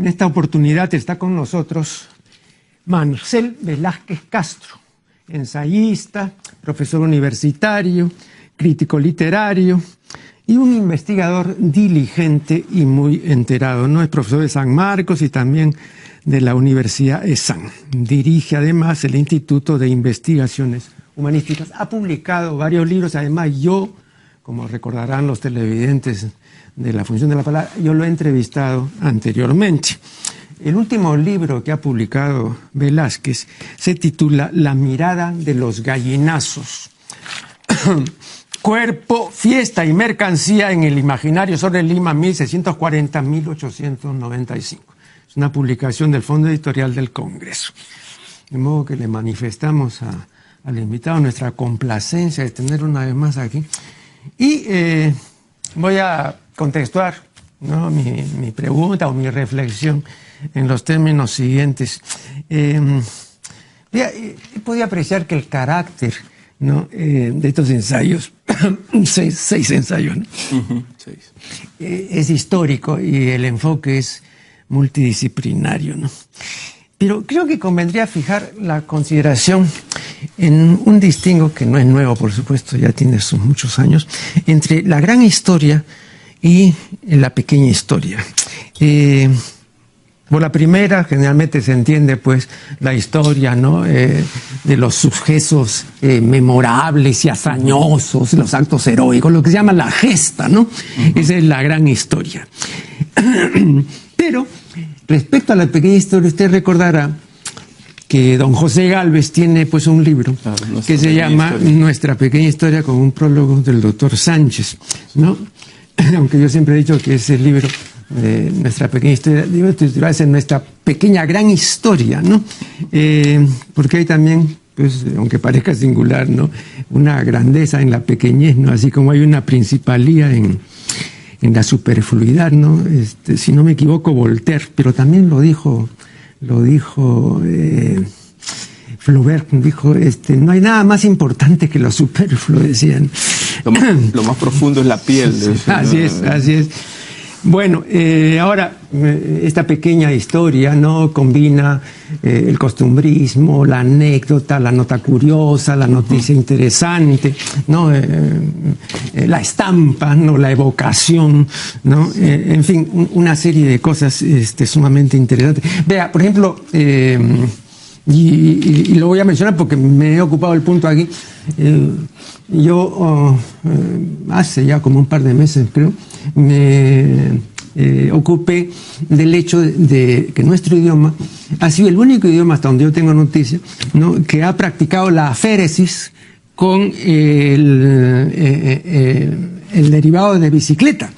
En esta oportunidad está con nosotros Marcel Velázquez Castro, ensayista, profesor universitario, crítico literario y un investigador diligente y muy enterado, ¿no? Es profesor de San Marcos y también de la Universidad ESAN. Dirige además el Instituto de Investigaciones Humanísticas. Ha publicado varios libros, además yo, como recordarán los televidentes de La Función de la Palabra, yo lo he entrevistado anteriormente. El último libro que ha publicado Velázquez se titula La mirada de los gallinazos. Cuerpo, fiesta y mercancía en el imaginario sobre Lima, 1640-1895. Es una publicación del Fondo Editorial del Congreso. De modo que le manifestamos al invitado nuestra complacencia de tener una vez más aquí. Y voy a contextuar, ¿no?, mi pregunta o mi reflexión en los términos siguientes. He podido apreciar que el carácter, ¿no?, de estos ensayos, seis ensayos, ¿no? Es histórico y el enfoque es multidisciplinario, ¿no? Pero creo que convendría fijar la consideración en un distingo que no es nuevo, por supuesto, ya tiene sus muchos años, entre la gran historia y la pequeña historia. Por la primera, generalmente se entiende, pues, la historia, ¿no?, de los sucesos memorables y hazañosos, los actos heroicos, lo que se llama la gesta, ¿no? Esa es la gran historia. Pero, respecto a la pequeña historia, usted recordará que don José Gálvez tiene, pues, un libro que se llama Nuestra Pequeña Historia, con un prólogo del doctor Sánchez, ¿no? Aunque yo siempre he dicho que ese libro de Nuestra Pequeña Historia, digo, titularse en Nuestra Pequeña Gran Historia, ¿no? Porque hay también, pues, aunque parezca singular, ¿no?, una grandeza en la pequeñez, ¿no? Así como hay una principalía en la superfluidad, ¿no? Si no me equivoco, Voltaire, pero también lo dijo Flaubert, dijo, no hay nada más importante que lo superfluo, decían. Lo más profundo es la piel. Así es, así es. Bueno, ahora, esta pequeña historia, ¿no?, combina el costumbrismo, la anécdota, la nota curiosa, la noticia interesante, ¿no?, la estampa, ¿no?, la evocación, ¿no?, en fin, una serie de cosas sumamente interesantes. Vea, por ejemplo, y lo voy a mencionar porque me he ocupado el punto aquí. Yo hace ya como un par de meses, creo, me ocupé del hecho de que nuestro idioma ha sido el único idioma, hasta donde yo tengo noticia, ¿no?, que ha practicado la aféresis con el derivado de bicicleta.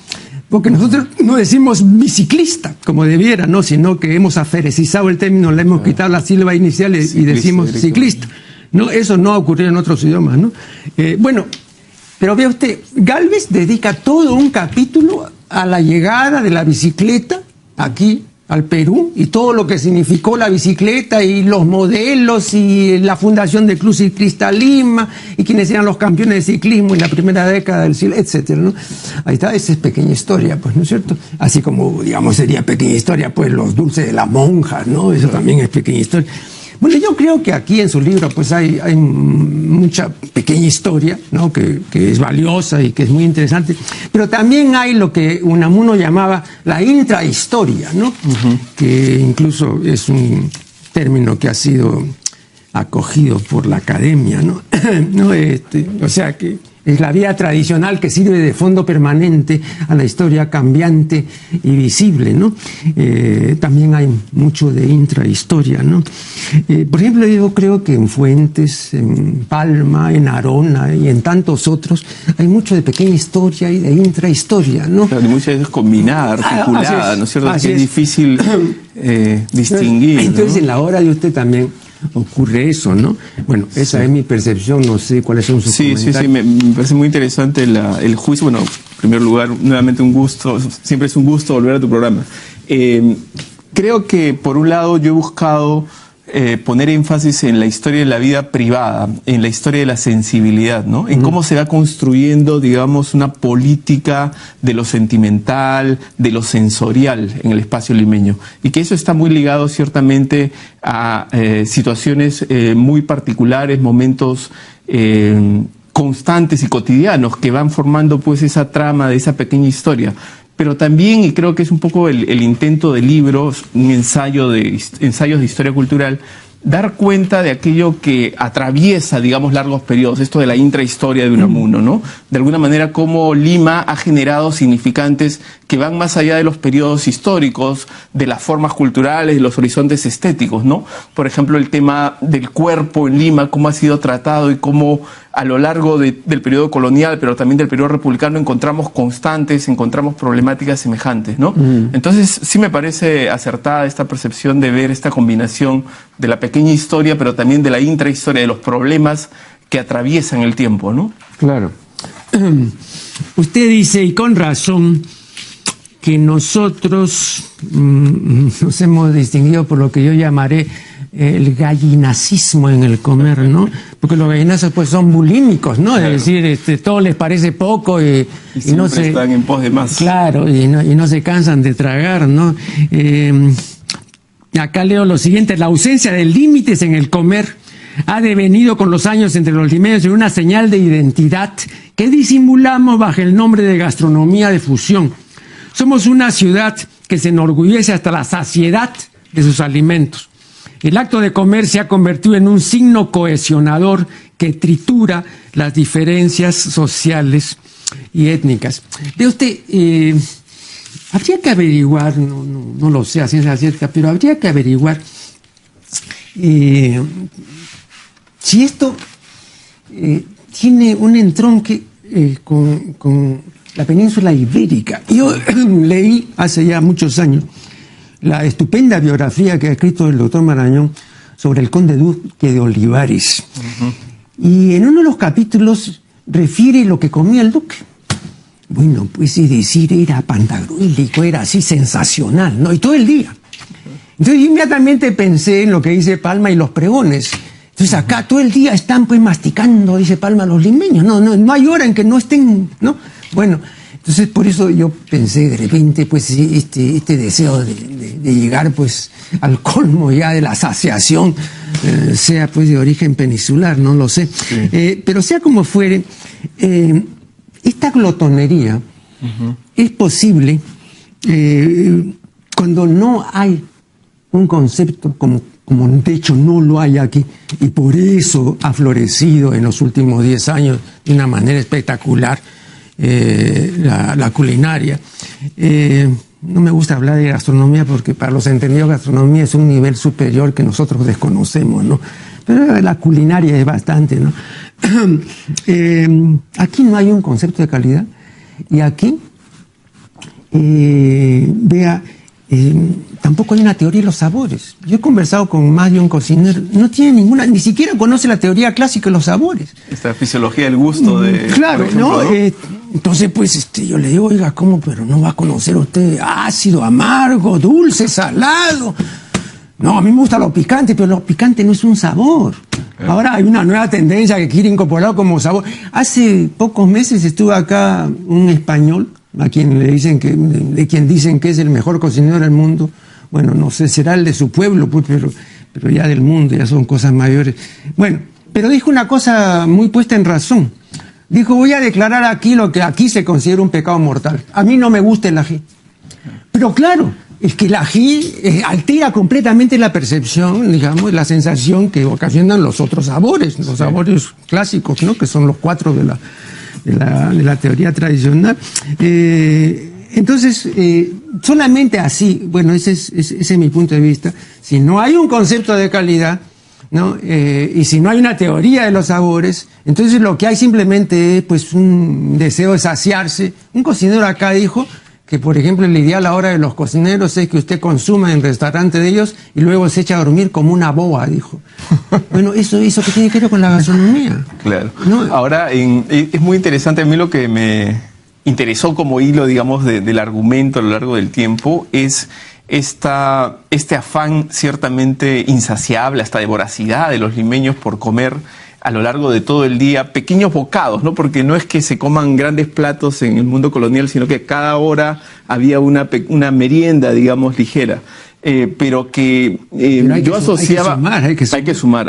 Porque nosotros no decimos biciclista, como debiera, ¿no?, sino que hemos aferesizado el término, le hemos quitado las sílabas iniciales y decimos ciclista. No, eso no ha ocurrido en otros idiomas, ¿no? Bueno, pero vea usted, Gálvez dedica todo un capítulo a la llegada de la bicicleta aquí al Perú y todo lo que significó la bicicleta y los modelos y la fundación del Club Ciclista Lima y quienes eran los campeones de ciclismo en la primera década del siglo, etcétera, ¿no? Ahí está, esa es pequeña historia, pues, ¿no es cierto? Así como, digamos, sería pequeña historia, pues, los dulces de las monjas, ¿no? Eso también es pequeña historia. Bueno, yo creo que aquí en su libro, pues, hay mucha pequeña historia, ¿no?, que es valiosa y que es muy interesante, pero también hay lo que Unamuno llamaba la intrahistoria, ¿no? Que incluso es un término que ha sido acogido por la academia, ¿no? ¿No? O sea que es la vía tradicional que sirve de fondo permanente a la historia cambiante y visible, ¿no? También hay mucho de intrahistoria, ¿no? Por ejemplo, yo creo que en Fuentes, en Palma, en Arona y en tantos otros hay mucho de pequeña historia y de intrahistoria, ¿no? Pero muchas veces combinada, articulada, ¿no es cierto? Que es difícil distinguir. Entonces, ¿no?, en la obra de usted también ocurre eso, ¿no? Bueno, esa es mi percepción, no sé cuáles son sus comentarios. Sí, me parece muy interesante el juicio. Bueno, en primer lugar, nuevamente un gusto, siempre es un gusto volver a tu programa. Creo que, por un lado, yo he buscado poner énfasis en la historia de la vida privada, en la historia de la sensibilidad, ¿no? En cómo se va construyendo, digamos, una política de lo sentimental, de lo sensorial en el espacio limeño. Y que eso está muy ligado ciertamente a situaciones muy particulares, momentos constantes y cotidianos que van formando pues esa trama de esa pequeña historia. Pero también, y creo que es un poco el intento de libros, un ensayos de historia cultural, dar cuenta de aquello que atraviesa, digamos, largos periodos, esto de la intrahistoria de Unamuno, ¿no? De alguna manera, cómo Lima ha generado significantes que van más allá de los periodos históricos, de las formas culturales, de los horizontes estéticos, ¿no? Por ejemplo, el tema del cuerpo en Lima, cómo ha sido tratado y cómo a lo largo del periodo colonial, pero también del periodo republicano, encontramos constantes, encontramos problemáticas semejantes, ¿no? Entonces, sí me parece acertada esta percepción de ver esta combinación de la pequeña historia, pero también de la intrahistoria, de los problemas que atraviesan el tiempo, ¿no? Claro. Usted dice, y con razón, que nosotros nos hemos distinguido por lo que yo llamaré el gallinacismo en el comer, ¿no? Porque los gallinazos pues son bulímicos, ¿no? Claro. Es decir, todo les parece poco y no se están en pos de más. Claro, y no se cansan de tragar, ¿no? Acá leo lo siguiente: la ausencia de límites en el comer ha devenido con los años entre los limeños en una señal de identidad que disimulamos bajo el nombre de gastronomía de fusión. Somos una ciudad que se enorgullece hasta la saciedad de sus alimentos. El acto de comer se ha convertido en un signo cohesionador que tritura las diferencias sociales y étnicas. Ve usted, habría que averiguar, no lo sé a ciencia cierta, pero habría que averiguar si esto tiene un entronque con la península ibérica. Yo leí hace ya muchos años la estupenda biografía que ha escrito el doctor Marañón sobre el conde duque de Olivares. Y en uno de los capítulos refiere lo que comía el duque. Bueno, pues es decir, era pantagruélico, era así sensacional, ¿no? Y todo el día. Entonces yo inmediatamente pensé en lo que dice Palma y los pregones. Entonces acá todo el día están pues masticando, dice Palma, los limeños. No hay hora en que no estén, ¿no? Bueno, entonces por eso yo pensé de repente pues este deseo de llegar pues al colmo ya de la saciación, sea pues de origen peninsular, no lo sé. Sí. Pero sea como fuere, esta glotonería es posible cuando no hay un concepto como de hecho no lo hay aquí, y por eso ha florecido en los últimos 10 años de una manera espectacular la culinaria. No me gusta hablar de gastronomía porque para los entendidos gastronomía es un nivel superior que nosotros desconocemos, ¿no? Pero la culinaria es bastante, ¿no? Aquí no hay un concepto de calidad, y aquí tampoco hay una teoría de los sabores. Yo he conversado con más de un cocinero, no tiene ninguna, ni siquiera conoce la teoría clásica de los sabores. Esta fisiología del gusto de... Claro, ejemplo, ¿no? Entonces, pues, yo le digo, oiga, ¿cómo? Pero no va a conocer usted ácido, amargo, dulce, salado. No, a mí me gusta lo picante, pero lo picante no es un sabor. Ahora hay una nueva tendencia que quiere incorporar como sabor. Hace pocos meses estuvo acá un español, a quien le dicen de quien dicen que es el mejor cocinero del mundo. Bueno, no sé, será el de su pueblo, pues, pero ya del mundo, ya son cosas mayores. Bueno, pero dijo una cosa muy puesta en razón. Dijo, voy a declarar aquí lo que aquí se considera un pecado mortal. A mí no me gusta el ají. Pero claro, es que el ají altera completamente la percepción, digamos, la sensación que ocasionan los otros sabores, los sabores clásicos, ¿no? Que son los 4 de la teoría tradicional. Entonces, solamente así, bueno, ese es mi punto de vista. Si no hay un concepto de calidad, ¿no? Y si no hay una teoría de los sabores, entonces lo que hay simplemente es pues un deseo de saciarse. Un cocinero acá dijo que, por ejemplo, el ideal ahora de los cocineros es que usted consuma en restaurante de ellos y luego se echa a dormir como una boa, dijo. Bueno, eso que tiene que ver con la gastronomía. Claro. ¿No? Ahora, es muy interesante, a mí lo que me interesó como hilo, digamos, del argumento a lo largo del tiempo es este afán ciertamente insaciable, hasta de voracidad de los limeños por comer a lo largo de todo el día pequeños bocados, ¿no? Porque no es que se coman grandes platos en el mundo colonial, sino que cada hora había una merienda, digamos, ligera. Pero que yo asociaba... Hay que sumar,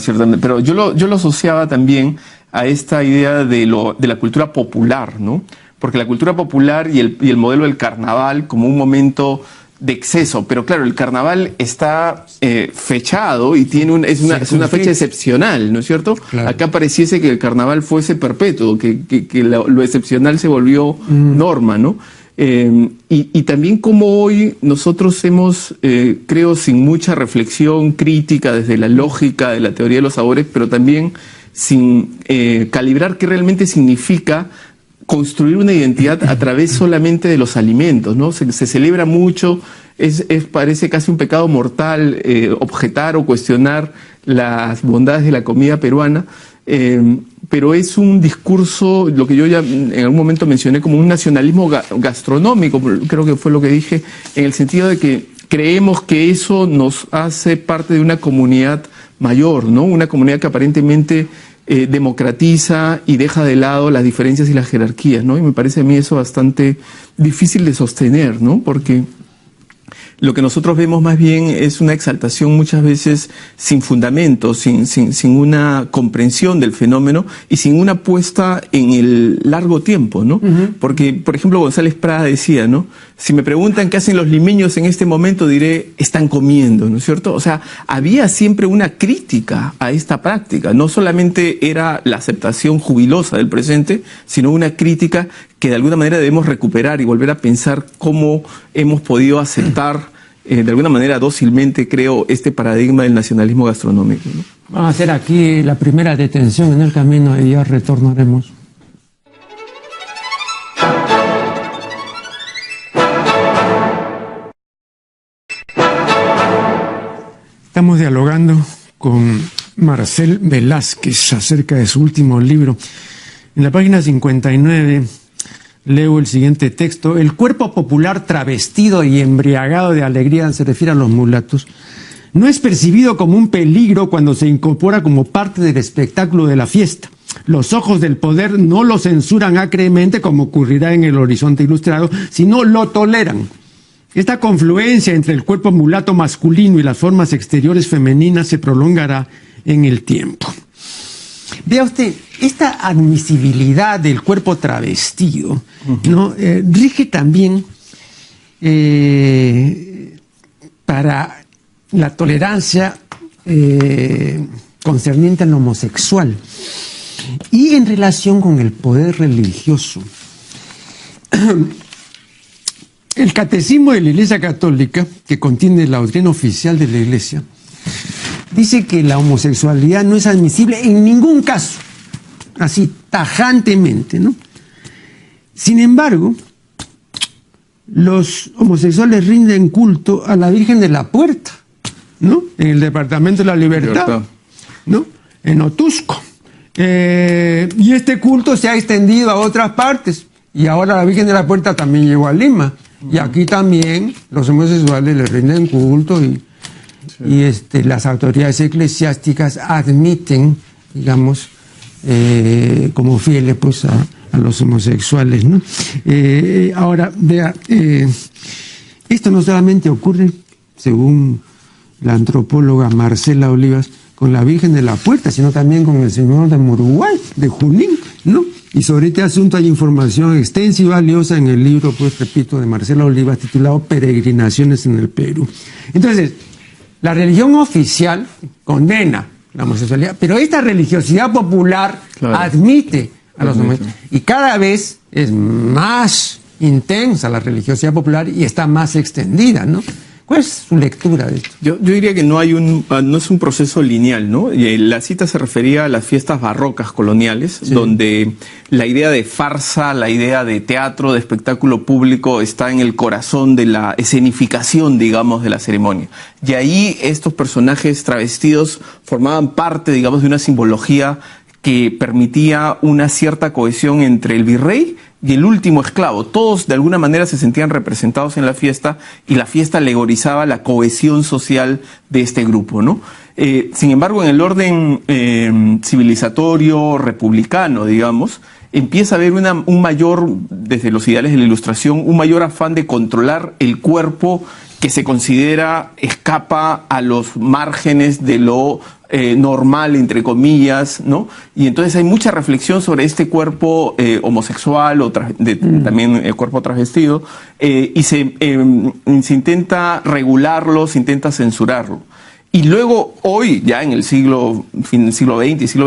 ciertamente. Pero yo lo asociaba también a esta idea de la cultura popular, ¿no? Porque la cultura popular y el modelo del carnaval como un momento de exceso, pero claro, el carnaval está fechado y es una fecha excepcional, ¿no es cierto? Claro. Acá pareciese que el carnaval fuese perpetuo, que lo excepcional se volvió norma, ¿no? Y también como hoy nosotros hemos, creo, sin mucha reflexión crítica desde la lógica de la teoría de los sabores, pero también sin calibrar qué realmente significa construir una identidad a través solamente de los alimentos, ¿no? Se celebra mucho, parece casi un pecado mortal objetar o cuestionar las bondades de la comida peruana, pero es un discurso, lo que yo ya en algún momento mencioné como un nacionalismo gastronómico, creo que fue lo que dije, en el sentido de que creemos que eso nos hace parte de una comunidad mayor, ¿no? Una comunidad que aparentemente democratiza y deja de lado las diferencias y las jerarquías, ¿no? Y me parece a mí eso bastante difícil de sostener, ¿no? Porque lo que nosotros vemos más bien es una exaltación muchas veces sin fundamento, sin una comprensión del fenómeno y sin una puesta en el largo tiempo, ¿no? Porque, por ejemplo, González Prada decía, ¿no? Si me preguntan qué hacen los limeños en este momento, diré, están comiendo, ¿no es cierto? O sea, había siempre una crítica a esta práctica. No solamente era la aceptación jubilosa del presente, sino una crítica que de alguna manera debemos recuperar y volver a pensar cómo hemos podido aceptar de alguna manera dócilmente, creo, este paradigma del nacionalismo gastronómico, ¿no? Vamos a hacer aquí la primera detención en el camino y ya retornaremos. Estamos dialogando con Marcel Velázquez acerca de su último libro. En la página 59 leo el siguiente texto. El cuerpo popular travestido y embriagado de alegría, se refiere a los mulatos, no es percibido como un peligro cuando se incorpora como parte del espectáculo de la fiesta. Los ojos del poder no lo censuran acremente como ocurrirá en el Horizonte Ilustrado, sino lo toleran. Esta confluencia entre el cuerpo mulato masculino y las formas exteriores femeninas se prolongará en el tiempo. Vea usted, esta admisibilidad del cuerpo travestido, ¿no? Rige también para la tolerancia concerniente al homosexual y en relación con el poder religioso. El Catecismo de la Iglesia Católica, que contiene la doctrina oficial de la Iglesia, dice que la homosexualidad no es admisible en ningún caso, así tajantemente, ¿no? Sin embargo, los homosexuales rinden culto a la Virgen de la Puerta, ¿no? En el Departamento de la Libertad, ¿no? En Otusco. Y este culto se ha extendido a otras partes. Y ahora la Virgen de la Puerta también llegó a Lima. Y aquí también los homosexuales le rinden culto y las autoridades eclesiásticas admiten, digamos, como fieles pues a los homosexuales, ¿no? Ahora, vea, esto no solamente ocurre, según la antropóloga Marcela Olivas, con la Virgen de la Puerta, sino también con el Señor de Uruguay, de Junín, ¿no? Y sobre este asunto hay información extensa y valiosa en el libro, pues repito, de Marcela Olivas, titulado Peregrinaciones en el Perú. Entonces, la religión oficial condena la homosexualidad, pero esta religiosidad popular admite a los homosexuales. Y cada vez es más intensa la religiosidad popular y está más extendida, ¿no? ¿Cuál es su lectura de esto? Yo diría que no es un proceso lineal, ¿no? La cita se refería a las fiestas barrocas coloniales, sí, donde la idea de farsa, la idea de teatro, de espectáculo público está en el corazón de la escenificación, digamos, de la ceremonia. Y ahí estos personajes travestidos formaban parte, digamos, de una simbología que permitía una cierta cohesión entre el virrey y el último esclavo. Todos de alguna manera se sentían representados en la fiesta y la fiesta alegorizaba la cohesión social de este grupo, ¿no? Sin embargo, en el orden civilizatorio, republicano, digamos, empieza a haber un mayor, desde los ideales de la Ilustración, un mayor afán de controlar el cuerpo que se considera escapa a los márgenes de lo normal, entre comillas, ¿no? Y entonces hay mucha reflexión sobre este cuerpo homosexual o también el cuerpo transvestido, y se intenta regularlo, se intenta censurarlo. Y luego, hoy, ya en el siglo XX y siglo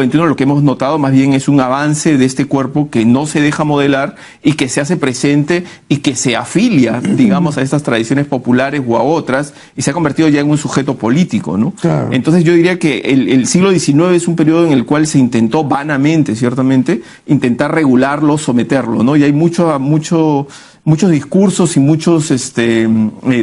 XXI, lo que hemos notado más bien es un avance de este cuerpo que no se deja modelar y que se hace presente y que se afilia, digamos, a estas tradiciones populares o a otras, y se ha convertido ya en un sujeto político, ¿no? Claro. Entonces yo diría que el siglo XIX es un periodo en el cual se intentó vanamente, ciertamente, intentar regularlo, someterlo, ¿no? Y hay muchos discursos y muchos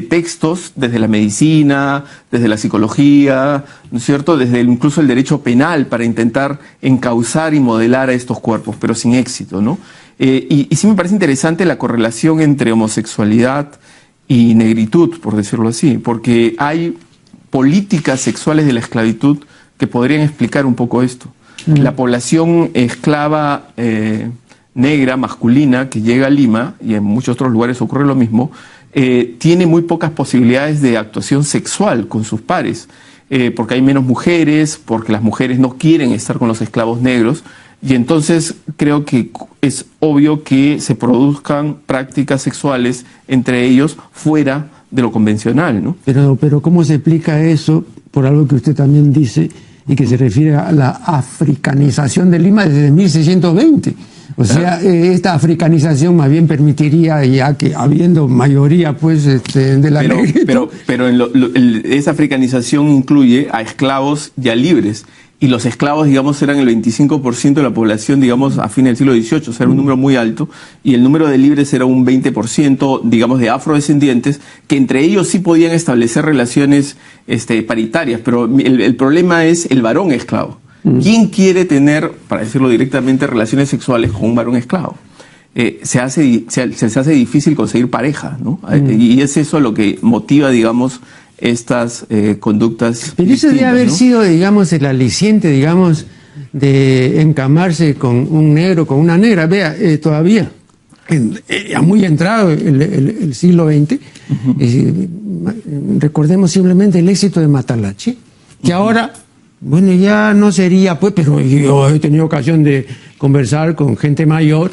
textos desde la medicina, desde la psicología, ¿no es cierto?, desde incluso el derecho penal para intentar encauzar y modelar a estos cuerpos, pero sin éxito, ¿no? Y sí me parece interesante la correlación entre homosexualidad y negritud, por decirlo así, porque hay políticas sexuales de la esclavitud que podrían explicar un poco esto. La población esclava negra, masculina, que llega a Lima, y en muchos otros lugares ocurre lo mismo, tiene muy pocas posibilidades de actuación sexual con sus pares, porque hay menos mujeres, porque las mujeres no quieren estar con los esclavos negros, y entonces creo que es obvio que se produzcan prácticas sexuales entre ellos fuera de lo convencional, ¿no? Pero ¿cómo se explica eso por algo que usted también dice y que se refiere a la africanización de Lima desde 1620? O sea, esta africanización más bien permitiría, ya que habiendo mayoría pues de la negritud. Pero esa africanización incluye a esclavos ya libres. Y los esclavos, digamos, eran el 25% de la población, digamos, a fines del siglo XVIII, o sea, era un número muy alto, y el número de libres era un 20%, digamos, de afrodescendientes, que entre ellos sí podían establecer relaciones paritarias, pero el problema es el varón esclavo. ¿Quién quiere tener, para decirlo directamente, relaciones sexuales con un varón esclavo? Se hace difícil conseguir pareja, ¿no? Y es eso lo que motiva, digamos, estas conductas. Pero eso debe haber sido, digamos, el aliciente, digamos, de encamarse con un negro, con una negra. Vea, todavía, muy entrado el siglo XX, recordemos simplemente el éxito de Matalache, que ahora, bueno, ya no sería, pues, pero yo he tenido ocasión de conversar con gente mayor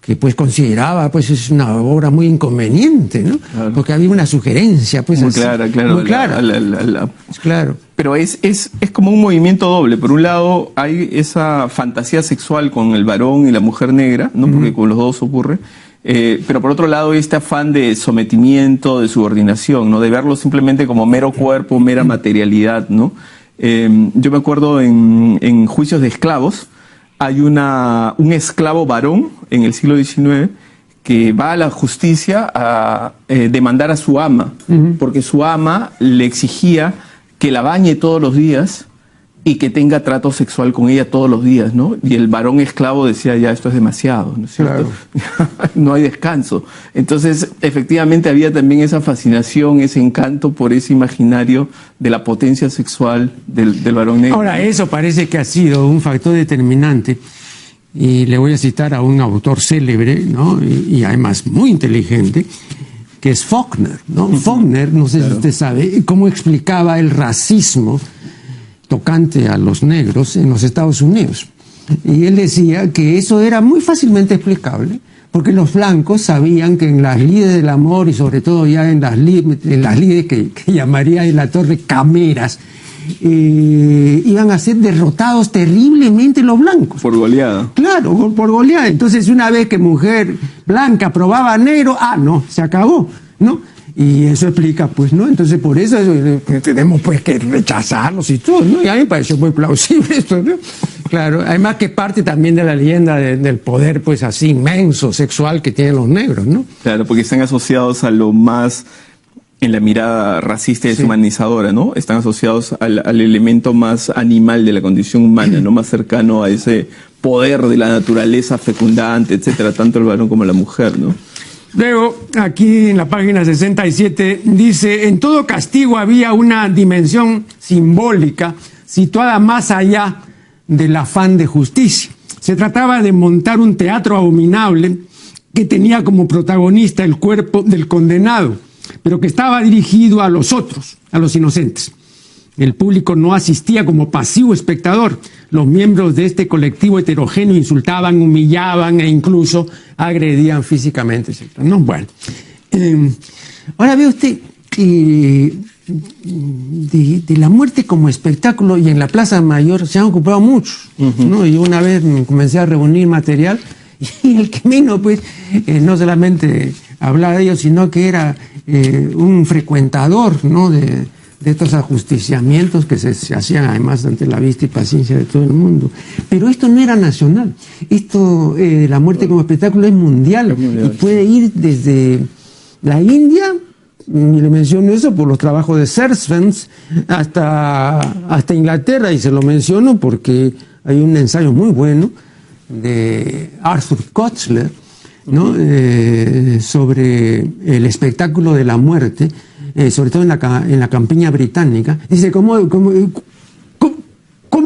que pues consideraba pues es una obra muy inconveniente, ¿no? Claro. Porque había una sugerencia pues muy así, clara, muy clara. Claro. Pero es como un movimiento doble. Por un lado hay esa fantasía sexual con el varón y la mujer negra, ¿no? Porque con los dos ocurre. Pero por otro lado este afán de sometimiento, de subordinación, ¿no? De verlo simplemente como mero cuerpo, mera materialidad, ¿no? Yo me acuerdo en juicios de esclavos, hay un esclavo varón en el siglo XIX que va a la justicia a demandar a su ama, porque su ama le exigía que la bañe todos los días y que tenga trato sexual con ella todos los días, ¿no? Y el varón esclavo decía, ya, esto es demasiado, ¿no es cierto? Claro. No hay descanso. Entonces, efectivamente, había también esa fascinación, ese encanto por ese imaginario de la potencia sexual del varón negro. Ahora, eso parece que ha sido un factor determinante, y le voy a citar a un autor célebre, ¿no? Y además muy inteligente, que es Faulkner, ¿no? Faulkner, no sé si usted sabe, cómo explicaba el racismo tocante a los negros en los Estados Unidos. Y él decía que eso era muy fácilmente explicable, porque los blancos sabían que en las lides del amor, y sobre todo ya en las lides que llamaría en la torre cameras, iban a ser derrotados terriblemente los blancos. Por goleada. Claro, por goleada. Entonces, una vez que mujer blanca probaba negro, no, se acabó, ¿no? Y eso explica, pues, ¿no? Entonces, por eso tenemos, pues, que rechazarlos y todo, ¿no? Y a mí me pareció muy plausible esto, ¿no? Claro, además que parte también de la leyenda del poder, pues, así inmenso, sexual que tienen los negros, ¿no? Claro, porque están asociados a lo más, en la mirada racista y deshumanizadora, ¿no? Están asociados al elemento más animal de la condición humana, ¿no? Más cercano a ese poder de la naturaleza fecundante, etcétera, tanto el varón como la mujer, ¿no? Luego, aquí en la página 67, dice, en todo castigo había una dimensión simbólica situada más allá del afán de justicia. Se trataba de montar un teatro abominable que tenía como protagonista el cuerpo del condenado, pero que estaba dirigido a los otros, a los inocentes. El público no asistía como pasivo espectador. Los miembros de este colectivo heterogéneo insultaban, humillaban e incluso agredían físicamente, etc. No, bueno. Ahora ve usted que de la muerte como espectáculo y en la Plaza Mayor se han ocupado muchos, ¿no? Y una vez comencé a reunir material y el que menos, pues, no solamente hablaba de ellos, sino que era un frecuentador, ¿no? de estos ajusticiamientos que se hacían además ante la vista y paciencia de todo el mundo. Pero esto no era nacional. Esto, la muerte como espectáculo, es mundial y puede ir desde la India, y le menciono eso por los trabajos de Sersvens, hasta Inglaterra, y se lo menciono porque hay un ensayo muy bueno de Arthur Koestler, ¿no? Sobre el espectáculo de la muerte, sobre todo en la campiña británica. Dice cómo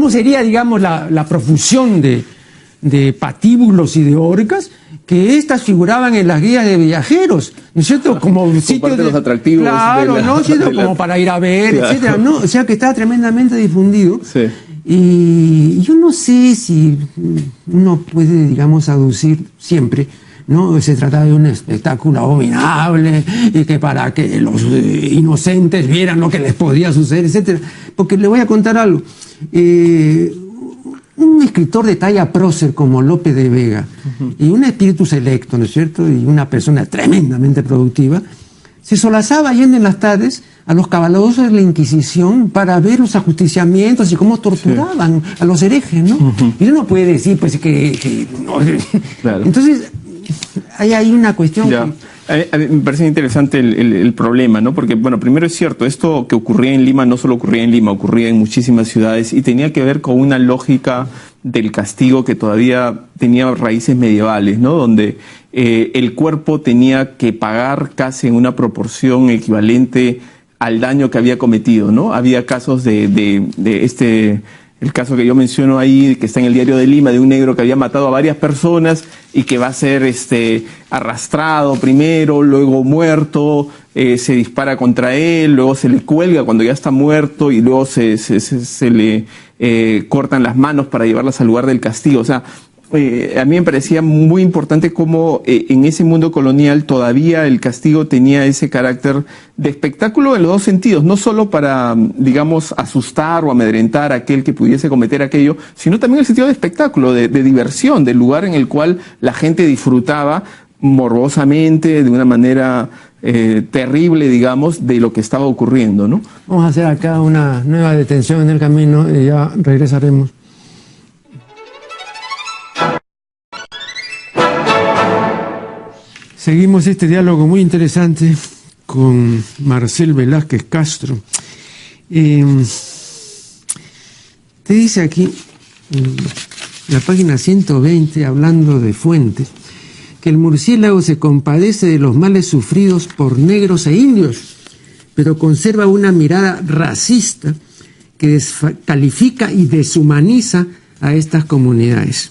sería, digamos, la profusión de patíbulos y de orcas, que estas figuraban en las guías de viajeros, ¿no es cierto? Como sitios de los atractivos. Claro, ¿no? Como para ir a ver, claro, etcétera, ¿no? O sea que está tremendamente difundido. Sí. Y yo no sé si uno puede, digamos, aducir siempre, ¿no? Se trata de un espectáculo abominable y que para que los inocentes vieran lo que les podía suceder, etcétera. Porque le voy a contar algo. Un escritor de talla prócer como Lope de Vega y un espíritu selecto, ¿no es cierto? Y una persona tremendamente productiva, se solazaba yendo en las tardes a los caballeros de la Inquisición para ver los ajusticiamientos y cómo torturaban a los herejes, ¿no? Y uno no puede decir, pues, que no. Claro. Entonces, hay una cuestión. Ya. A mí me parece interesante el problema, ¿no? Porque, bueno, primero es cierto, esto que ocurría en Lima no solo ocurría en Lima, ocurría en muchísimas ciudades y tenía que ver con una lógica del castigo que todavía tenía raíces medievales, ¿no? Donde el cuerpo tenía que pagar casi en una proporción equivalente al daño que había cometido, ¿no? Había casos el caso que yo menciono ahí, que está en el diario de Lima, de un negro que había matado a varias personas y que va a ser arrastrado primero, luego muerto, se dispara contra él, luego se le cuelga cuando ya está muerto y luego se le cortan las manos para llevarlas al lugar del castigo. O sea, a mí me parecía muy importante cómo en ese mundo colonial todavía el castigo tenía ese carácter de espectáculo en los dos sentidos, no solo para, digamos, asustar o amedrentar a aquel que pudiese cometer aquello, sino también el sentido de espectáculo, de diversión, del lugar en el cual la gente disfrutaba morbosamente, de una manera terrible, digamos, de lo que estaba ocurriendo, ¿no? Vamos a hacer acá una nueva detención en el camino y ya regresaremos. Seguimos este diálogo muy interesante con Marcel Velázquez Castro. Te dice aquí, en la página 120, hablando de fuentes, que el murciélago se compadece de los males sufridos por negros e indios, pero conserva una mirada racista que descalifica y deshumaniza a estas comunidades.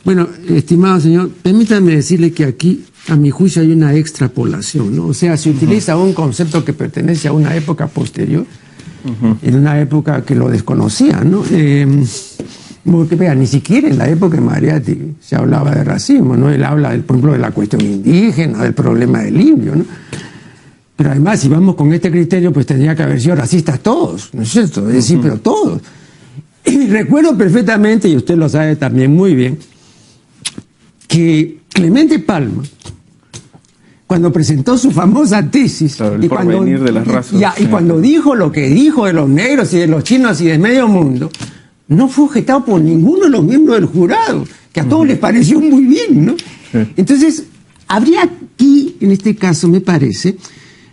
Bueno, estimado señor, permítame decirle que aquí, a mi juicio, hay una extrapolación, ¿no? O sea, se utiliza un concepto que pertenece a una época posterior, en una época que lo desconocía, ¿no? Porque, vea, ni siquiera en la época de Mariátegui se hablaba de racismo, ¿no? Él habla, por ejemplo, de la cuestión indígena, del problema del indio, ¿no? Pero además, si vamos con este criterio, pues tendría que haber sido racistas todos, ¿no es cierto? Es decir, pero todos. Y recuerdo perfectamente, y usted lo sabe también muy bien, que Clemente Palma, cuando presentó su famosa tesis, claro, el porvenir de las razas, y cuando dijo lo que dijo de los negros y de los chinos y de medio mundo, no fue objetado por ninguno de los miembros del jurado, que a todos les pareció muy bien, ¿no? Entonces, habría aquí, en este caso, me parece,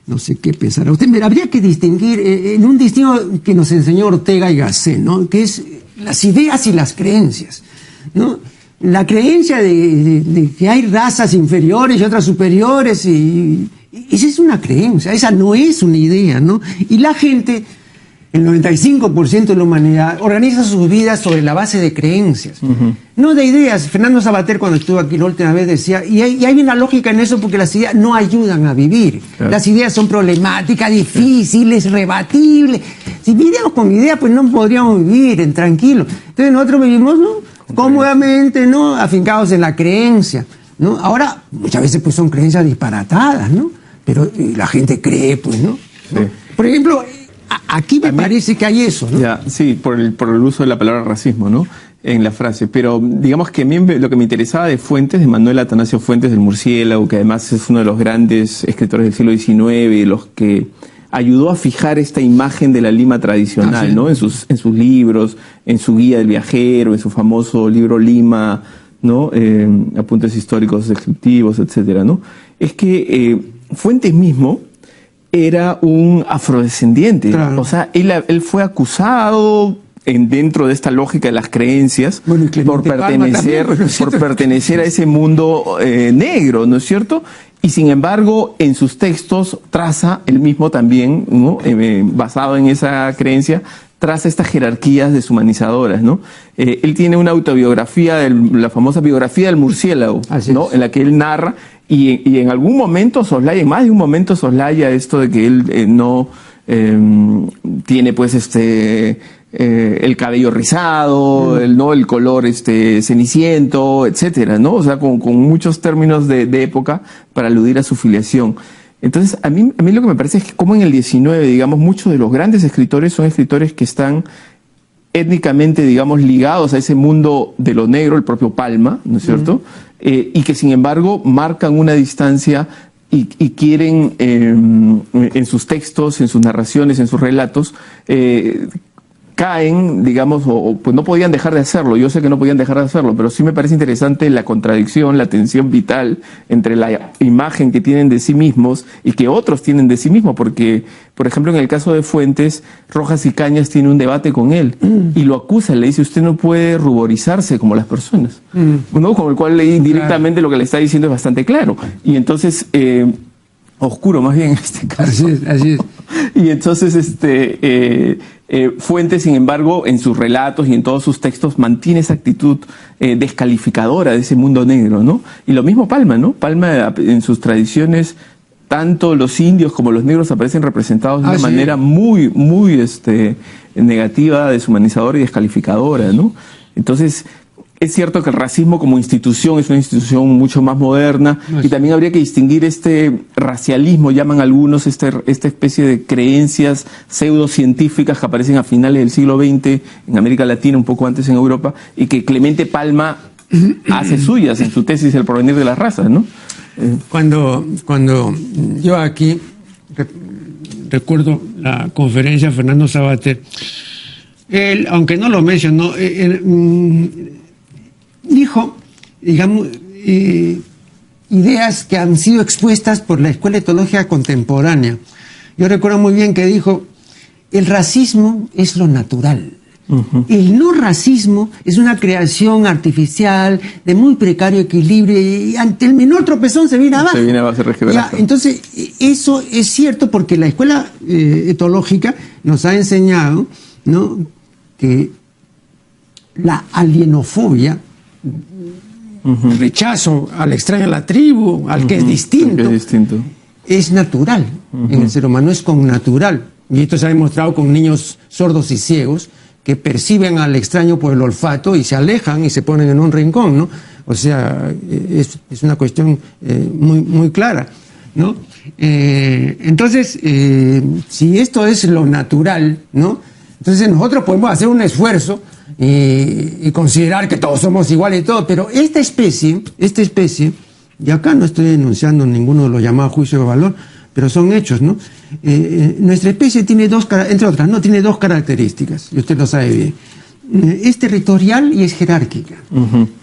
no sé qué pensará usted, pero habría que distinguir en un distingo que nos enseñó Ortega y Gasset, ¿no? Que es las ideas y las creencias. ¿no? La creencia de que hay razas inferiores y otras superiores, y esa es una creencia, esa no es una idea, ¿no? Y la gente, el 95% de la humanidad, organiza sus vidas sobre la base de creencias, no de ideas. Fernando Savater, cuando estuvo aquí la última vez, decía, y hay una lógica en eso, porque las ideas no ayudan a vivir. Claro. Las ideas son problemáticas, difíciles, rebatibles. Si viviéramos con ideas, pues no podríamos vivir en tranquilo. Entonces nosotros vivimos, ¿no?, cómodamente, ¿no?, afincados en la creencia, ¿no? Ahora, muchas veces pues son creencias disparatadas, ¿no? Pero la gente cree, pues, ¿no? Sí. Por ejemplo, aquí me parece que hay eso, ¿no? Ya, sí, por el uso de la palabra racismo, ¿no?, en la frase. Pero digamos que a mí lo que me interesaba de Fuentes, de Manuel Atanasio Fuentes, del Murciélago, que además es uno de los grandes escritores del siglo XIX, y los que ayudó a fijar esta imagen de la Lima tradicional, sí, ¿no?, en sus libros, en su guía del viajero, en su famoso libro Lima, ¿no?, apuntes históricos descriptivos, etcétera, ¿no? Es que Fuentes mismo era un afrodescendiente. Claro. O sea, él fue acusado dentro de esta lógica de las creencias, bueno, por pertenecer a ese mundo negro, ¿no es cierto? Y sin embargo, en sus textos traza él mismo también, ¿no?, basado en esa creencia, traza estas jerarquías deshumanizadoras, ¿no? Él tiene una autobiografía, la famosa biografía del Murciélago, ¿no?, en la que él narra, y en algún momento soslaya, en más de un momento soslaya esto de que él no tiene pues el cabello rizado, el color ceniciento, etcétera, ¿no? O sea, con muchos términos de época para aludir a su filiación. Entonces, a mí lo que me parece es que, como en el 19, digamos, muchos de los grandes escritores son escritores que están étnicamente, digamos, ligados a ese mundo de lo negro, el propio Palma, ¿no es cierto? Y que sin embargo marcan una distancia y quieren en sus textos, en sus narraciones, en sus relatos, caen, digamos, pues no podían dejar de hacerlo. Yo sé que no podían dejar de hacerlo, pero sí me parece interesante la contradicción, la tensión vital entre la imagen que tienen de sí mismos y que otros tienen de sí mismos, porque, por ejemplo, en el caso de Fuentes, Rojas y Cañas tiene un debate con él y lo acusa, le dice, usted no puede ruborizarse como las personas, ¿no? Con el cual leí directamente lo que le está diciendo es bastante claro. Y entonces, oscuro más bien en este caso. Así es. Y entonces, Fuentes, sin embargo, en sus relatos y en todos sus textos mantiene esa actitud descalificadora de ese mundo negro, ¿no? Y lo mismo Palma, ¿no? Palma, en sus tradiciones, tanto los indios como los negros aparecen representados de una manera muy, muy negativa, deshumanizadora y descalificadora, ¿no? Entonces, es cierto que el racismo como institución es una institución mucho más moderna, y también habría que distinguir este racialismo, llaman algunos, esta especie de creencias pseudocientíficas que aparecen a finales del siglo XX en América Latina, un poco antes en Europa, y que Clemente Palma hace suyas en su tesis El porvenir de las razas, ¿no? Cuando yo aquí recuerdo la conferencia de Fernando Savater, él, aunque no lo mencionó, dijo, digamos, ideas que han sido expuestas por la Escuela de Teología Contemporánea. Yo recuerdo muy bien que dijo, el racismo es lo natural. El no racismo es una creación artificial de muy precario equilibrio, y ante el menor tropezón se viene abajo. Entonces, eso es cierto, porque la Escuela Teológica nos ha enseñado, ¿no?, que la alienofobia, rechazo al extraño, a la tribu, al que es distinto, es natural en el ser humano, es connatural. Y esto se ha demostrado con niños sordos y ciegos que perciben al extraño por el olfato y se alejan y se ponen en un rincón, ¿no? O sea, es una cuestión muy, muy clara, ¿no? Entonces, si esto es lo natural, ¿no?, entonces nosotros podemos hacer un esfuerzo y considerar que todos somos iguales y todo, pero esta especie, y acá no estoy denunciando ninguno de los llamados juicios de valor, pero son hechos, ¿no? Nuestra especie tiene entre otras, no tiene dos características, y usted lo sabe bien. Es territorial y es jerárquica.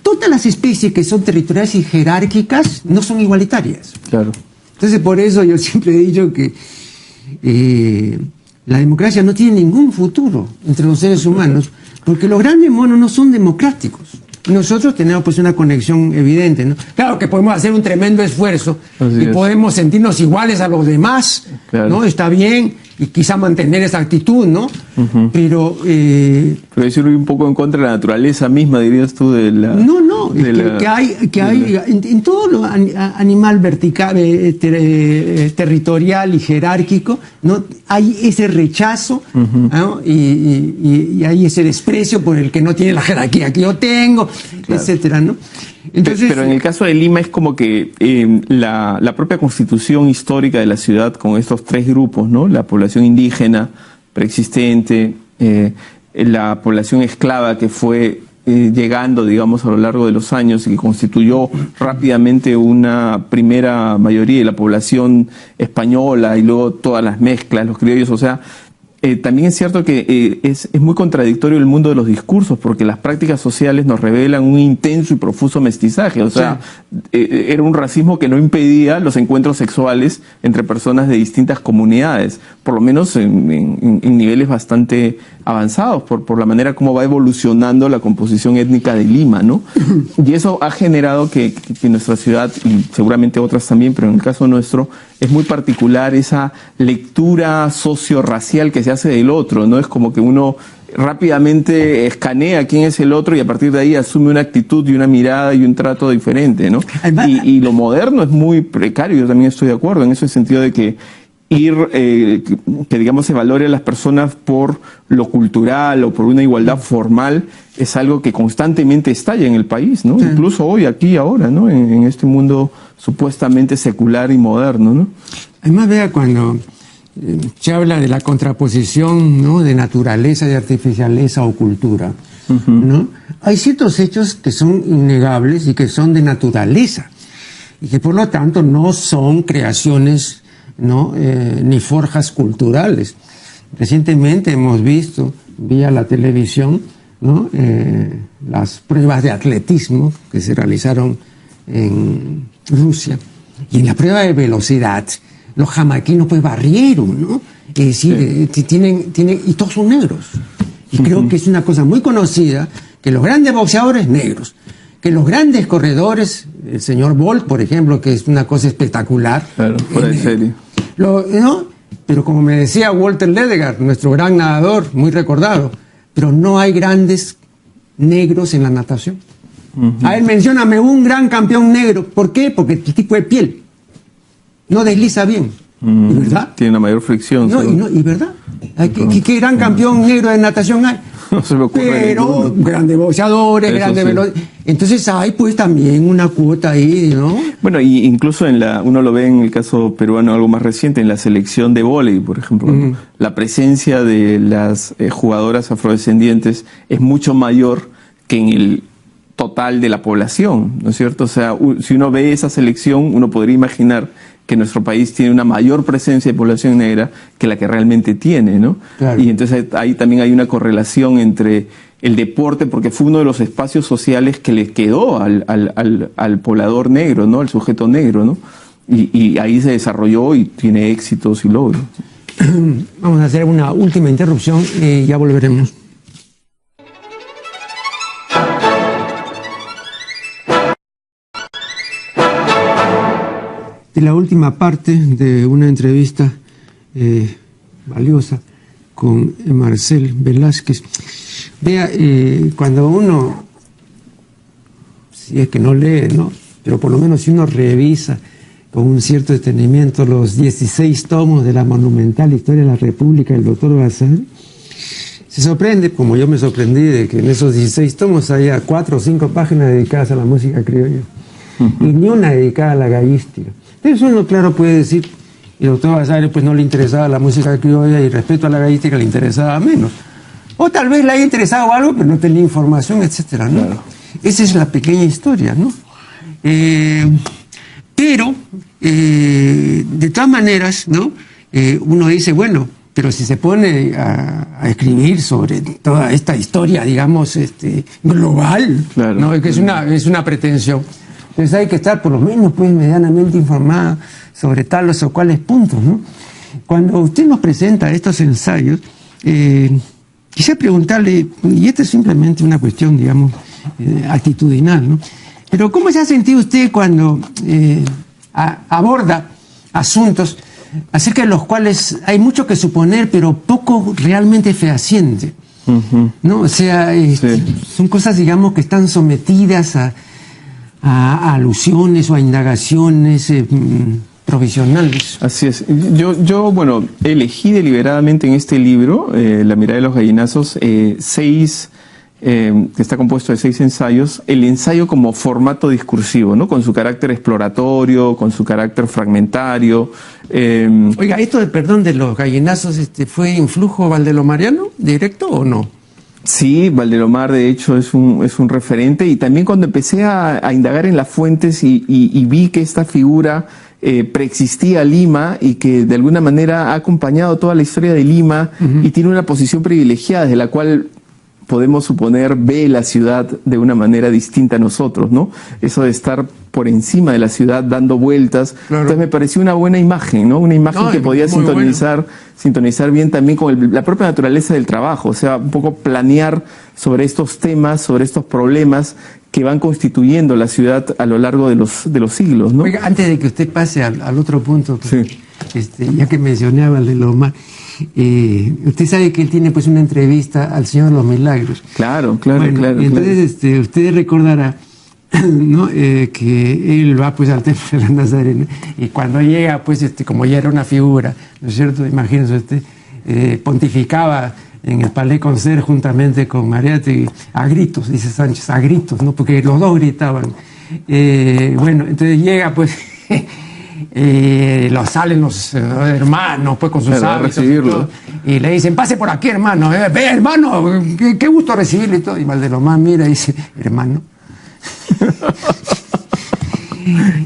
Todas las especies que son territoriales y jerárquicas no son igualitarias. Claro. Entonces, por eso yo siempre he dicho que la democracia no tiene ningún futuro entre los seres humanos, porque los grandes monos no son democráticos. nosotros tenemos pues una conexión evidente, ¿no? Claro que podemos hacer un tremendo esfuerzo y podemos sentirnos iguales a los demás, ¿no? Está bien, y quizá mantener esa actitud, ¿no? Pero eso ir un poco en contra de la naturaleza misma, dirías tú, de la... No, que hay en todo lo animal vertical, territorial y jerárquico, ¿no? Hay ese rechazo, ¿no? y hay ese desprecio por el que no tiene la jerarquía que yo tengo, etcétera, ¿no? Entonces, pero en el caso de Lima es como que la propia constitución histórica de la ciudad con estos tres grupos, ¿no? La población indígena preexistente, la población esclava que fue llegando, digamos, a lo largo de los años y que constituyó rápidamente una primera mayoría de la población española y luego todas las mezclas, los criollos, o sea, también es cierto que es muy contradictorio el mundo de los discursos, porque las prácticas sociales nos revelan un intenso y profuso mestizaje. O sea, era un racismo que no impedía los encuentros sexuales entre personas de distintas comunidades, por lo menos en niveles bastante avanzados, por la manera como va evolucionando la composición étnica de Lima, ¿no? Y eso ha generado que nuestra ciudad, y seguramente otras también, pero en el caso nuestro, es muy particular esa lectura socio-racial que se hace del otro, ¿no? Es como que uno rápidamente escanea quién es el otro y a partir de ahí asume una actitud y una mirada y un trato diferente, ¿no? Y lo moderno es muy precario, yo también estoy de acuerdo en ese sentido de que que digamos se valore a las personas por lo cultural o por una igualdad formal es algo que constantemente estalla en el país, ¿no? Incluso hoy, aquí, ahora, ¿no? En este mundo supuestamente secular y moderno, ¿no? Además, vea, cuando se habla de la contraposición, ¿no? De naturaleza, de artificialeza o cultura, ¿no? Hay ciertos hechos que son innegables y que son de naturaleza y que por lo tanto no son creaciones, ¿no? Ni forjas culturales. Recientemente hemos visto vía la televisión, ¿no? Las pruebas de atletismo que se realizaron en Rusia, y en la prueba de velocidad los jamaiquinos pues barrieron, ¿no? Es decir, tienen y todos son negros, y creo que es una cosa muy conocida que los grandes boxeadores negros, que los grandes corredores, el señor Bolt, por ejemplo, que es una cosa espectacular, claro, fuera de serie. ¿No? Pero como me decía Walter Ledegaard, nuestro gran nadador, muy recordado, pero no hay grandes negros en la natación. A él mencióname un gran campeón negro. ¿Por qué? Porque el tipo de piel no desliza bien. ¿Y verdad? Tiene una mayor fricción. No, ¿y verdad? ¿Qué gran campeón negro de natación hay? No se me ocurre. Pero grandes boxeadores, grandes velocidades. Entonces hay pues también una cuota ahí, ¿no? Bueno, y incluso uno lo ve en el caso peruano algo más reciente, en la selección de vóley, por ejemplo. La presencia de las jugadoras afrodescendientes es mucho mayor que en el total de la población, ¿no es cierto? O sea, si uno ve esa selección, uno podría imaginar que nuestro país tiene una mayor presencia de población negra que la que realmente tiene, ¿no? Claro. Y entonces ahí también hay una correlación entre el deporte, porque fue uno de los espacios sociales que le quedó al poblador negro, ¿no? Al sujeto negro, ¿no? Y ahí se desarrolló y tiene éxitos y logros. Vamos a hacer una última interrupción y ya volveremos. De la última parte de una entrevista valiosa con Marcel Velázquez. Vea, cuando uno, si es que no lee, ¿no? Pero por lo menos si uno revisa con un cierto detenimiento los 16 tomos de la monumental Historia de la República del doctor Basadre, se sorprende, como yo me sorprendí, de que en esos 16 tomos haya 4 o 5 páginas dedicadas a la música criolla y ni una dedicada a la gallística. Entonces uno, claro, puede decir, el doctor Basadre pues no le interesaba la música criolla y respecto a la gallística le interesaba menos. O tal vez le haya interesado algo, pero no tenía información, etcétera, ¿no? Claro. Esa es la pequeña historia, ¿no? Pero, de todas maneras, ¿no? Uno dice, bueno, pero si se pone a escribir sobre toda esta historia, digamos, global, claro, ¿no? Es que es una pretensión. Entonces hay que estar por lo menos pues medianamente informado sobre tales o cuales puntos, ¿no? Cuando usted nos presenta estos ensayos, quisiera preguntarle, y esta es simplemente una cuestión, digamos, actitudinal, ¿no? Pero ¿cómo se ha sentido usted cuando aborda asuntos acerca de los cuales hay mucho que suponer, pero poco realmente fehaciente? ¿No? O sea, son cosas, digamos, que están sometidas a alusiones o a indagaciones provisionales. Así es. Yo, bueno, elegí deliberadamente en este libro, La mirada de los gallinazos, 6, que está compuesto de 6 ensayos, el ensayo como formato discursivo, ¿no? Con su carácter exploratorio, con su carácter fragmentario. Oiga, esto de los gallinazos, ¿fue influjo valdelomariano directo o no? Sí, Valdelomar de hecho es un referente, y también cuando empecé a indagar en las fuentes y vi que esta figura preexistía Lima y que de alguna manera ha acompañado toda la historia de Lima y tiene una posición privilegiada desde la cual podemos suponer ve la ciudad de una manera distinta a nosotros, ¿no? Eso de estar por encima de la ciudad dando vueltas. Claro. Entonces me pareció una buena imagen, ¿no? Una imagen que podía sintonizar bien también con la propia naturaleza del trabajo, o sea, un poco planear sobre estos temas, sobre estos problemas que van constituyendo la ciudad a lo largo de los siglos, ¿no? Oiga, antes de que usted pase al otro punto, ya que mencioné a Valdelomar, usted sabe que él tiene pues una entrevista al Señor de los Milagros. Claro. Y entonces usted recordará, ¿no? Que él va pues al templo de la Nazarena, y cuando llega pues como ya era una figura, ¿no es cierto? Imagínense usted, pontificaba en el Palais Concert juntamente con Mariátegui a gritos, dice Sánchez, a gritos, ¿no? Porque los dos gritaban. Bueno, entonces llega pues salen los hermanos pues con sus hábitos y le dicen, pase por aquí, hermano, ve, hermano, qué gusto recibirle y todo. Y Valdelomar mira y dice, hermano.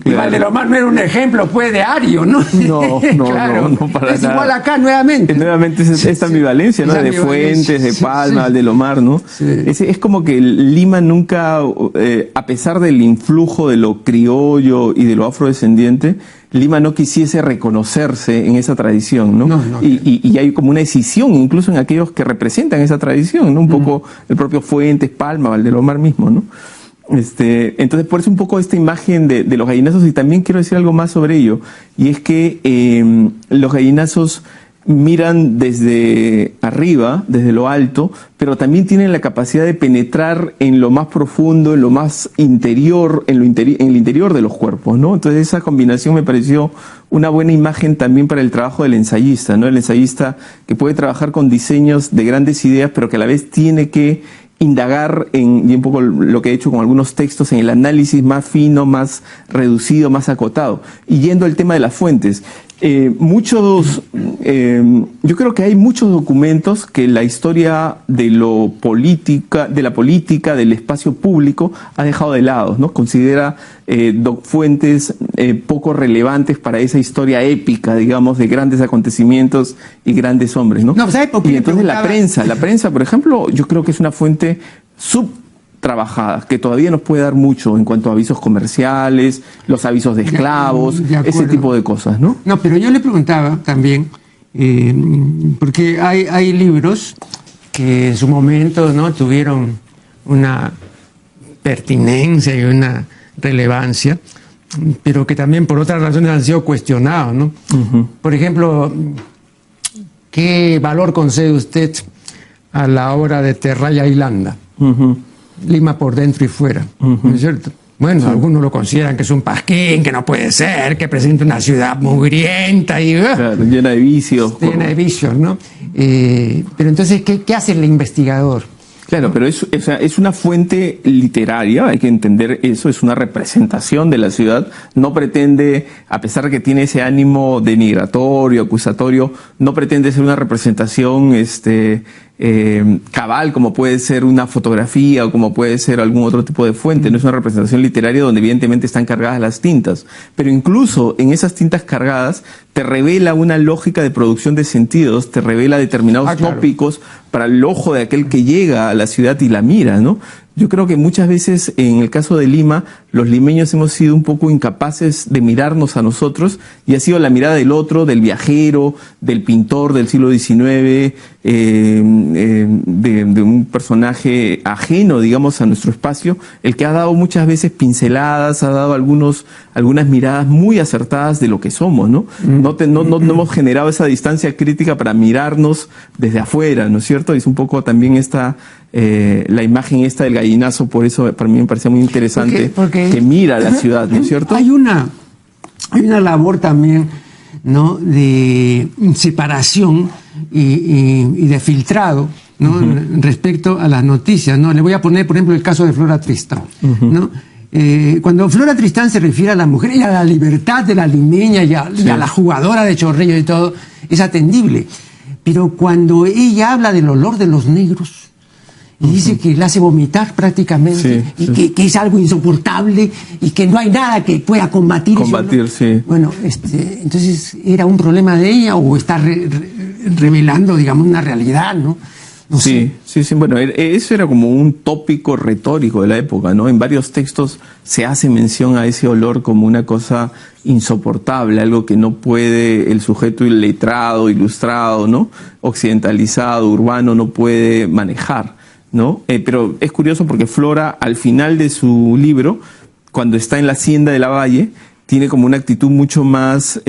Y Valdelomar no era un ejemplo pues de Ario, ¿no? No, claro. No para es nada. Igual acá nuevamente. Nuevamente es esta ambivalencia, ¿no? De Fuentes, de Palma, Valdelomar, ¿no? Sí. Es como que Lima nunca, a pesar del influjo de lo criollo y de lo afrodescendiente, Lima no quisiese reconocerse en esa tradición, ¿no? Y hay como una escisión incluso en aquellos que representan esa tradición, ¿no? Un poco el propio Fuentes, Palma, Valdelomar mismo, ¿no? Entonces, por eso un poco esta imagen de los gallinazos, y también quiero decir algo más sobre ello, y es que los gallinazos miran desde arriba, desde lo alto, pero también tienen la capacidad de penetrar en lo más profundo, en lo más interior, en el interior de los cuerpos, ¿no? Entonces esa combinación me pareció una buena imagen también para el trabajo del ensayista, ¿no? El ensayista que puede trabajar con diseños de grandes ideas, pero que a la vez tiene que indagar y un poco lo que he hecho con algunos textos, en el análisis más fino, más reducido, más acotado. Y yendo al tema de las fuentes, yo creo que hay muchos documentos que la historia de la política, del espacio público ha dejado de lado, ¿no? Considera fuentes poco relevantes para esa historia épica, digamos, de grandes acontecimientos y grandes hombres, ¿no? ¿Sabe por qué? Y entonces la prensa, por ejemplo, yo creo que es una fuente subtrabajada, que todavía nos puede dar mucho en cuanto a avisos comerciales, los avisos de esclavos, ese tipo de cosas, ¿no? No, pero yo le preguntaba también, porque hay libros que en su momento, ¿no?, tuvieron una pertinencia y una relevancia, pero que también por otras razones han sido cuestionados, ¿no? Por ejemplo, ¿qué valor concede usted a la obra de Terraya y Landa? Lima por dentro y fuera, ¿no es cierto? Bueno, algunos lo consideran que es un pasquín, que no puede ser, que presenta una ciudad mugrienta y claro, llena de vicios. Llena de vicios, ¿no? Pero entonces, ¿qué hace el investigador? Claro, pero es una fuente literaria, hay que entender eso, es una representación de la ciudad, no pretende, a pesar de que tiene ese ánimo denigratorio, acusatorio, no pretende ser una representación cabal, como puede ser una fotografía o como puede ser algún otro tipo de fuente. No es una representación literaria donde evidentemente están cargadas las tintas, pero incluso en esas tintas cargadas te revela una lógica de producción de sentidos, te revela determinados tópicos para el ojo de aquel que llega a la ciudad y la mira, ¿no? Yo creo que muchas veces, en el caso de Lima, los limeños hemos sido un poco incapaces de mirarnos a nosotros, y ha sido la mirada del otro, del viajero, del pintor del siglo XIX, de un personaje ajeno, digamos, a nuestro espacio, el que ha dado muchas veces pinceladas, ha dado algunas miradas muy acertadas de lo que somos, ¿no? No hemos generado esa distancia crítica para mirarnos desde afuera, ¿no es cierto? Es un poco también la imagen esta del gallinazo, por eso para mí me parece muy interesante, porque que mira la ciudad, ¿no es cierto? Hay una labor también, ¿no?, de separación y de filtrado, ¿no?, respecto a las noticias, ¿no? Le voy a poner, por ejemplo, el caso de Flora Tristán, ¿no? Cuando Flora Tristán se refiere a la mujer y a la libertad de la limeña y a la jugadora de Chorrillos y todo, es atendible. Pero cuando ella habla del olor de los negros, y dice que la hace vomitar prácticamente, que es algo insoportable y que no hay nada que pueda combatir eso, ¿no? Sí. Bueno, entonces, ¿era un problema de ella o está revelando, digamos, una realidad, ¿no? No sé. Sí. Bueno, eso era como un tópico retórico de la época, ¿no? En varios textos se hace mención a ese olor como una cosa insoportable, algo que no puede el sujeto iletrado, ilustrado, ¿no?, occidentalizado, urbano, no puede manejar, ¿no? Pero es curioso porque Flora, al final de su libro, cuando está en la hacienda de la Valle, tiene como una actitud mucho más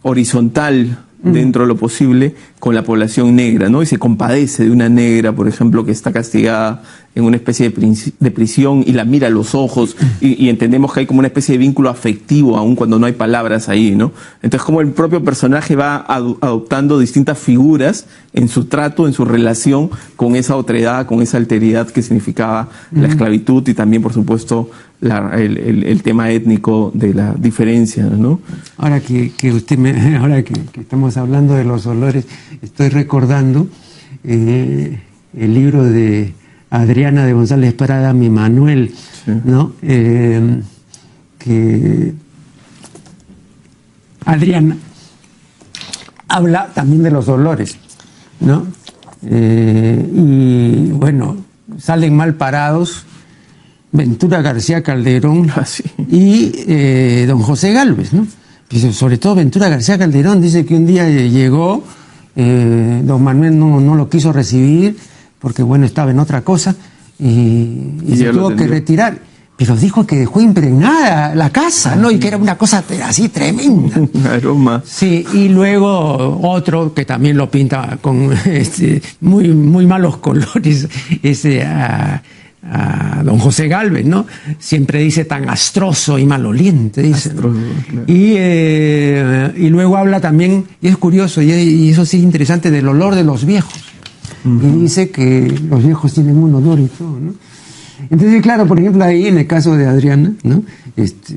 horizontal, dentro de lo posible, con la población negra, ¿no? Y se compadece de una negra, por ejemplo, que está castigada en una especie de prisión, y la mira a los ojos, y entendemos que hay como una especie de vínculo afectivo, aun cuando no hay palabras ahí, ¿no? Entonces, como el propio personaje va adoptando distintas figuras en su trato, en su relación con esa otredad, con esa alteridad que significaba la esclavitud, y también, por supuesto, el tema étnico de la diferencia, ¿no? Ahora que estamos hablando de los olores, estoy recordando el libro de Adriana de González Prada, Mi Manuel, ¿no? Que Adriana habla también de los olores, ¿no? Y bueno, salen mal parados Ventura García Calderón y don José Gálvez, ¿no? Sobre todo Ventura García Calderón dice que un día llegó, don Manuel no lo quiso recibir porque, bueno, estaba en otra cosa, y se tuvo que retirar. Pero dijo que dejó impregnada la casa, ¿no? Y que era una cosa así tremenda. Un aroma. Sí, y luego otro que también lo pinta con muy, muy malos colores, a don José Gálvez, ¿no? Siempre dice tan astroso y maloliente, dice, ¿no? Claro. Y luego habla también, y es curioso, y eso sí es interesante, del olor de los viejos. Y dice que los viejos tienen un olor y todo, ¿no? Entonces, claro, por ejemplo, ahí en el caso de Adriana, ¿no?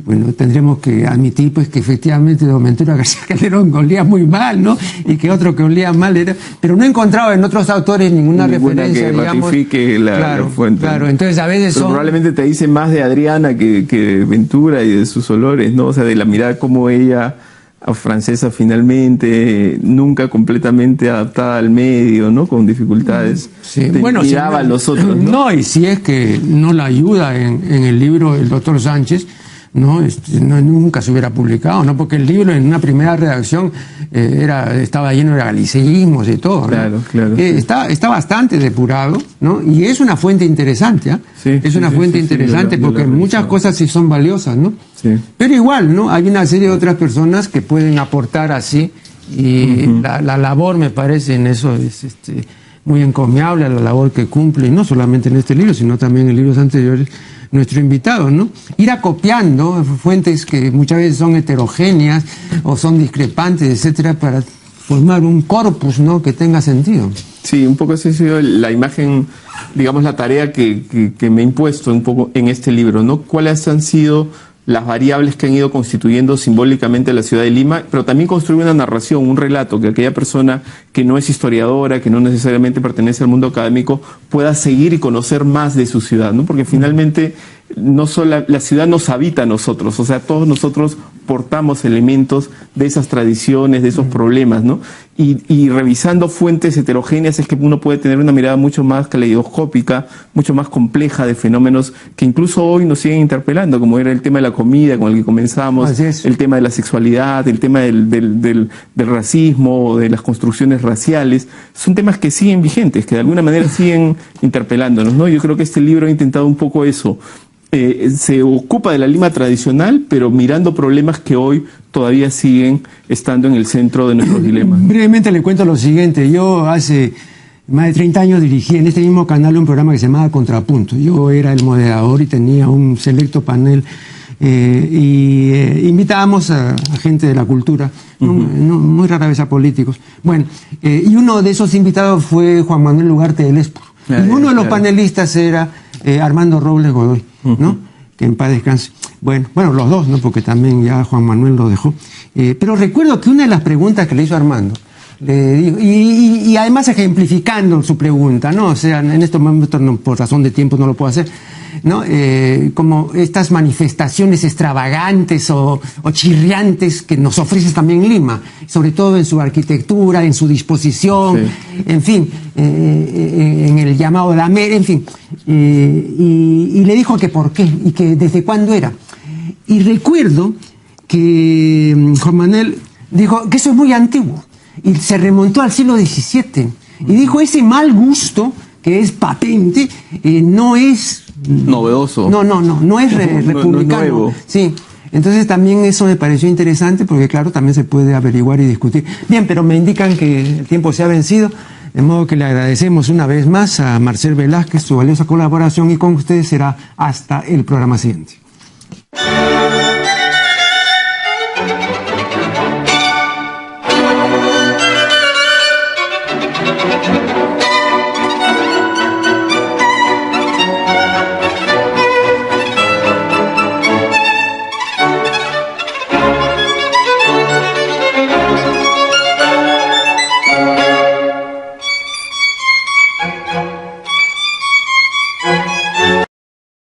Bueno, tendremos que admitir, pues, que efectivamente don Ventura García Calderón olía muy mal, ¿no? Y que otro que olía mal era... Pero no he encontrado en otros autores ninguna referencia, que ratifique la fuente. Claro, entonces a veces pero probablemente te dice más de Adriana que de Ventura y de sus olores, ¿no? O sea, de la mirada como ella... francesa finalmente, nunca completamente adaptada al medio, ¿no? Con dificultades. Sí. Bueno, miraba a los otros, ¿no? No, y si es que no la ayuda en el libro el doctor Sánchez, ¿no? Nunca se hubiera publicado, ¿no? Porque el libro en una primera redacción estaba lleno de galicismos y todo, ¿no? Claro, claro. Está bastante depurado, ¿no? Y es una fuente interesante, ¿eh? Sí, es una fuente interesante porque muchas cosas sí son valiosas, ¿no? Sí. Pero igual, ¿no? Hay una serie de otras personas que pueden aportar así, y la labor, me parece, en eso es muy encomiable, la labor que cumple, y no solamente en este libro, sino también en libros anteriores, nuestro invitado, ¿no? Ir acopiando fuentes que muchas veces son heterogéneas o son discrepantes, etcétera, para formar un corpus, ¿no?, que tenga sentido. Sí, un poco esa ha sido la imagen, digamos, la tarea que me he impuesto un poco en este libro, ¿no? ¿Cuáles han sido las variables que han ido constituyendo simbólicamente la ciudad de Lima, pero también construir una narración, un relato, que aquella persona que no es historiadora, que no necesariamente pertenece al mundo académico, pueda seguir y conocer más de su ciudad, ¿no? Porque finalmente no solo la ciudad nos habita a nosotros, o sea, todos nosotros exportamos elementos de esas tradiciones, de esos problemas, ¿no? Y revisando fuentes heterogéneas es que uno puede tener una mirada mucho más caleidoscópica, mucho más compleja de fenómenos que incluso hoy nos siguen interpelando, como era el tema de la comida con el que comenzamos, el tema de la sexualidad, el tema del racismo, de las construcciones raciales. Son temas que siguen vigentes, que de alguna manera siguen interpelándonos, ¿no? Yo creo que este libro ha intentado un poco eso. Se ocupa de la Lima tradicional, pero mirando problemas que hoy todavía siguen estando en el centro de nuestros dilemas. Brevemente le cuento lo siguiente. Yo hace más de 30 años dirigí en este mismo canal un programa que se llamaba Contrapunto. Yo era el moderador y tenía un selecto panel invitábamos a gente de la cultura, muy rara vez a políticos. Bueno, y uno de esos invitados fue Juan Manuel Ugarte del Espur. Y uno de los panelistas era Armando Robles Godoy, ¿no? Que en paz descanse. Bueno, los dos, ¿no? Porque también ya Juan Manuel lo dejó. Pero recuerdo que una de las preguntas que le hizo Armando, le dijo, y además ejemplificando su pregunta, ¿no? O sea, en estos momentos, por razón de tiempo, no lo puedo hacer, ¿no? Como estas manifestaciones extravagantes o chirriantes que nos ofrece también Lima, sobre todo en su arquitectura, en su disposición, sí. En fin, en el llamado de la MER, en fin. Y le dijo que por qué y que desde cuándo era. Y recuerdo que Juan Manuel dijo que eso es muy antiguo y se remontó al siglo XVII. Y dijo, ese mal gusto que es patente, no es novedoso. No es republicano. Nuevo. Sí. Entonces también eso me pareció interesante porque claro, también se puede averiguar y discutir. Bien, pero me indican que el tiempo se ha vencido, de modo que le agradecemos una vez más a Marcel Velázquez su valiosa colaboración y con ustedes será hasta el programa siguiente.